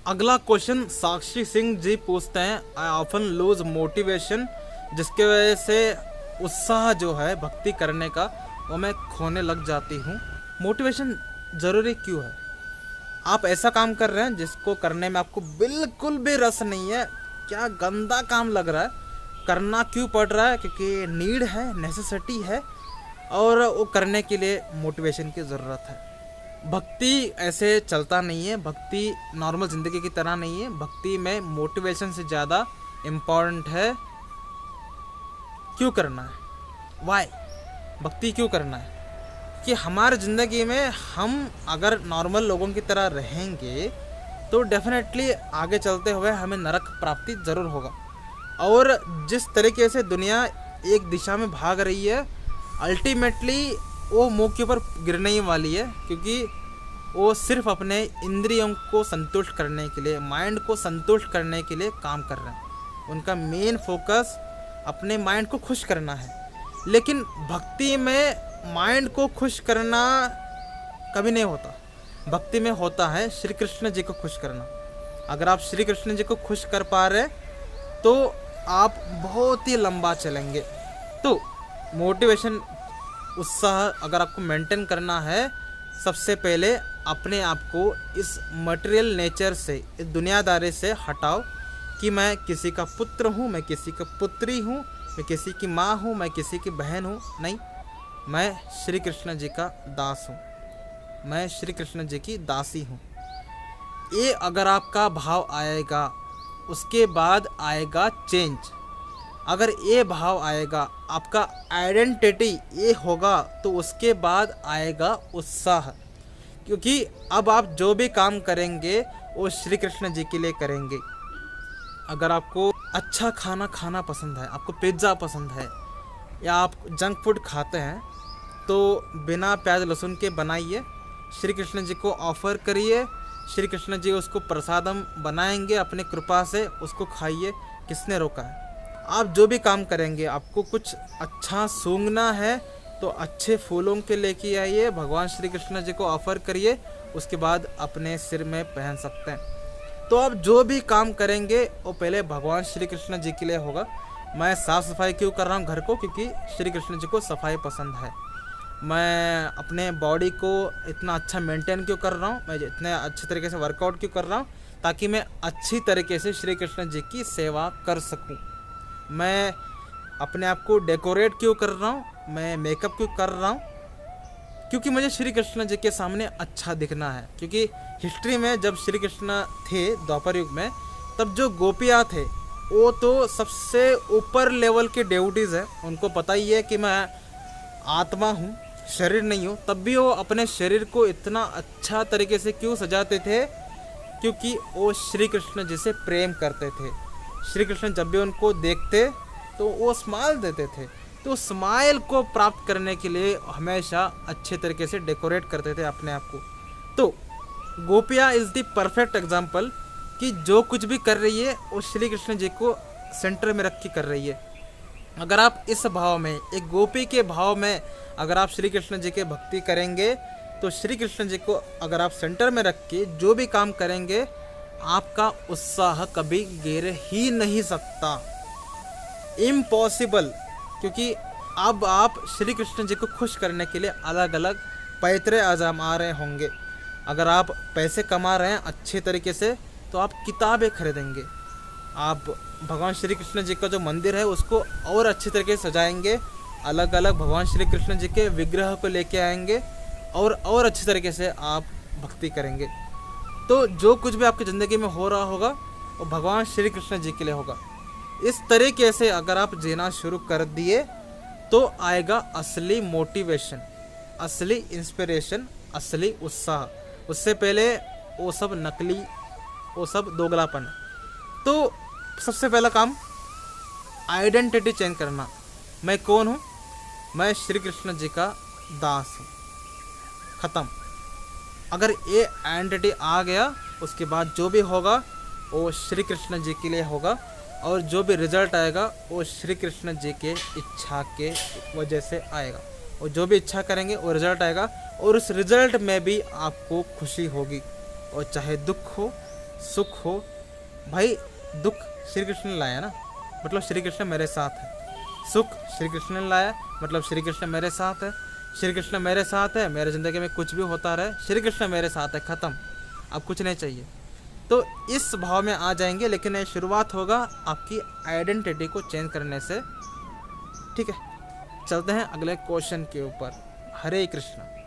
अगला क्वेश्चन साक्षी सिंह जी पूछते हैं, आई ऑफन लूज मोटिवेशन, जिसके वजह से उत्साह जो है भक्ति करने का वो मैं खोने लग जाती हूँ। मोटिवेशन ज़रूरी क्यों है? आप ऐसा काम कर रहे हैं जिसको करने में आपको बिल्कुल भी रस नहीं है, क्या गंदा काम लग रहा है, करना क्यों पड़ रहा है? क्योंकि नीड है, नेसेसिटी है, और वो करने के लिए मोटिवेशन की ज़रूरत है। भक्ति ऐसे चलता नहीं है, भक्ति नॉर्मल ज़िंदगी की तरह नहीं है। भक्ति में मोटिवेशन से ज़्यादा इम्पॉर्टेंट है क्यों करना है, वाई, भक्ति क्यों करना है। कि हमारे ज़िंदगी में हम अगर नॉर्मल लोगों की तरह रहेंगे तो डेफिनेटली आगे चलते हुए हमें नरक प्राप्ति ज़रूर होगा। और जिस तरीके से दुनिया एक दिशा में भाग रही है, अल्टीमेटली वो मुंह के ऊपर गिरने ही वाली है, क्योंकि वो सिर्फ अपने इंद्रियों को संतुष्ट करने के लिए, माइंड को संतुष्ट करने के लिए काम कर रहे हैं। उनका मेन फोकस अपने माइंड को खुश करना है। लेकिन भक्ति में माइंड को खुश करना कभी नहीं होता। भक्ति में होता है श्री कृष्ण जी को खुश करना। अगर आप श्री कृष्ण जी को खुश कर पा रहे तो आप बहुत ही लंबा चलेंगे। तो मोटिवेशन, उत्साह अगर आपको मेंटेन करना है, सबसे पहले अपने आप को इस मटेरियल नेचर से, इस दुनियादारी से हटाओ कि मैं किसी का पुत्र हूँ, मैं किसी का पुत्री हूँ, मैं किसी की माँ हूँ, मैं किसी की बहन हूँ। नहीं, मैं श्री कृष्ण जी का दास हूँ, मैं श्री कृष्ण जी की दासी हूँ। ये अगर आपका भाव आएगा, उसके बाद आएगा चेंज। अगर ये भाव आएगा, आपका आइडेंटिटी ये होगा, तो उसके बाद आएगा उत्साह। क्योंकि अब आप जो भी काम करेंगे वो श्री कृष्ण जी के लिए करेंगे। अगर आपको अच्छा खाना खाना पसंद है, आपको पिज़्ज़ा पसंद है, या आप जंक फूड खाते हैं, तो बिना प्याज लहसुन के बनाइए, श्री कृष्ण जी को ऑफ़र करिए, श्री कृष्ण जी उसको प्रसादम बनाएंगे अपने कृपा से, उसको खाइए। किसने रोका है? आप जो भी काम करेंगे, आपको कुछ अच्छा सूंघना है तो अच्छे फूलों के लेके आइए, भगवान श्री कृष्ण जी को ऑफ़र करिए, उसके बाद अपने सिर में पहन सकते हैं। तो आप जो भी काम करेंगे वो पहले भगवान श्री कृष्ण जी के लिए होगा। मैं साफ़ सफाई क्यों कर रहा हूँ घर को? क्योंकि श्री कृष्ण जी को सफाई पसंद है। मैं अपने बॉडी को इतना अच्छा मेंटेन क्यों कर रहा हूँ, मैं इतने अच्छे तरीके से वर्कआउट क्यों कर रहा हूँ? ताकि मैं अच्छी तरीके से श्री कृष्ण जी की सेवा कर सकूँ। मैं अपने आप को डेकोरेट क्यों कर रहा हूँ, मैं मेकअप क्यों कर रहा हूँ? क्योंकि मुझे श्री कृष्ण जी के सामने अच्छा दिखना है। क्योंकि हिस्ट्री में जब श्री कृष्ण थे द्वापर युग में, तब जो गोपियाँ थे वो तो सबसे ऊपर लेवल के डेवोटीज़ हैं। उनको पता ही है कि मैं आत्मा हूँ, शरीर नहीं हूँ। तब भी वो अपने शरीर को इतना अच्छा तरीके से क्यों सजाते थे? क्योंकि वो श्री कृष्ण जी से प्रेम करते थे। श्री कृष्ण जब भी उनको देखते तो वो स्माइल देते थे। तो स्माइल को प्राप्त करने के लिए हमेशा अच्छे तरीके से डेकोरेट करते थे अपने आप को। तो गोपिया इज़ द परफेक्ट एग्जाम्पल कि जो कुछ भी कर रही है वो श्री कृष्ण जी को सेंटर में रख के कर रही है। अगर आप इस भाव में, एक गोपी के भाव में अगर आप श्री कृष्ण जी के भक्ति करेंगे, तो श्री कृष्ण जी को अगर आप सेंटर में रख के जो भी काम करेंगे, आपका उत्साह कभी गिर ही नहीं सकता, इम्पॉसिबल। क्योंकि अब आप श्री कृष्ण जी को खुश करने के लिए अलग अलग पैतरे आजमा रहे होंगे। अगर आप पैसे कमा रहे हैं अच्छे तरीके से, तो आप किताबें खरीदेंगे, आप भगवान श्री कृष्ण जी का जो मंदिर है उसको और अच्छे तरीके से सजाएंगे, अलग अलग भगवान श्री कृष्ण जी के विग्रह को लेके आएंगे, और अच्छे तरीके से आप भक्ति करेंगे। तो जो कुछ भी आपकी ज़िंदगी में हो रहा होगा वो भगवान श्री कृष्ण जी के लिए होगा। इस तरीके से अगर आप जीना शुरू कर दिए तो आएगा असली मोटिवेशन, असली इंस्पिरेशन, असली उत्साह। उससे पहले वो सब नकली, वो सब दोगलापन है। तो सबसे पहला काम आइडेंटिटी चेंज करना। मैं कौन हूँ? मैं श्री कृष्ण जी का दास हूँ, ख़त्म। अगर ये आइडेंटिटी आ गया, उसके बाद जो भी होगा वो श्री कृष्ण जी के लिए होगा, और जो भी रिज़ल्ट आएगा वो श्री कृष्ण जी के इच्छा के वजह से आएगा। और जो भी इच्छा करेंगे वो रिज़ल्ट आएगा, और उस रिज़ल्ट में भी आपको खुशी होगी। और चाहे दुख हो, सुख हो। भाई दुख श्री कृष्ण ने लाया ना, मतलब श्री कृष्ण मेरे साथ है। सुख श्री कृष्ण ने लाया, मतलब श्री कृष्ण मेरे साथ है। श्री कृष्ण मेरे साथ है, मेरे ज़िंदगी में कुछ भी होता रहे, श्री कृष्ण मेरे साथ है, ख़त्म। अब कुछ नहीं चाहिए। तो इस भाव में आ जाएंगे, लेकिन ये शुरुआत होगा आपकी आइडेंटिटी को चेंज करने से। ठीक है, चलते हैं अगले क्वेश्चन के ऊपर। हरे कृष्ण।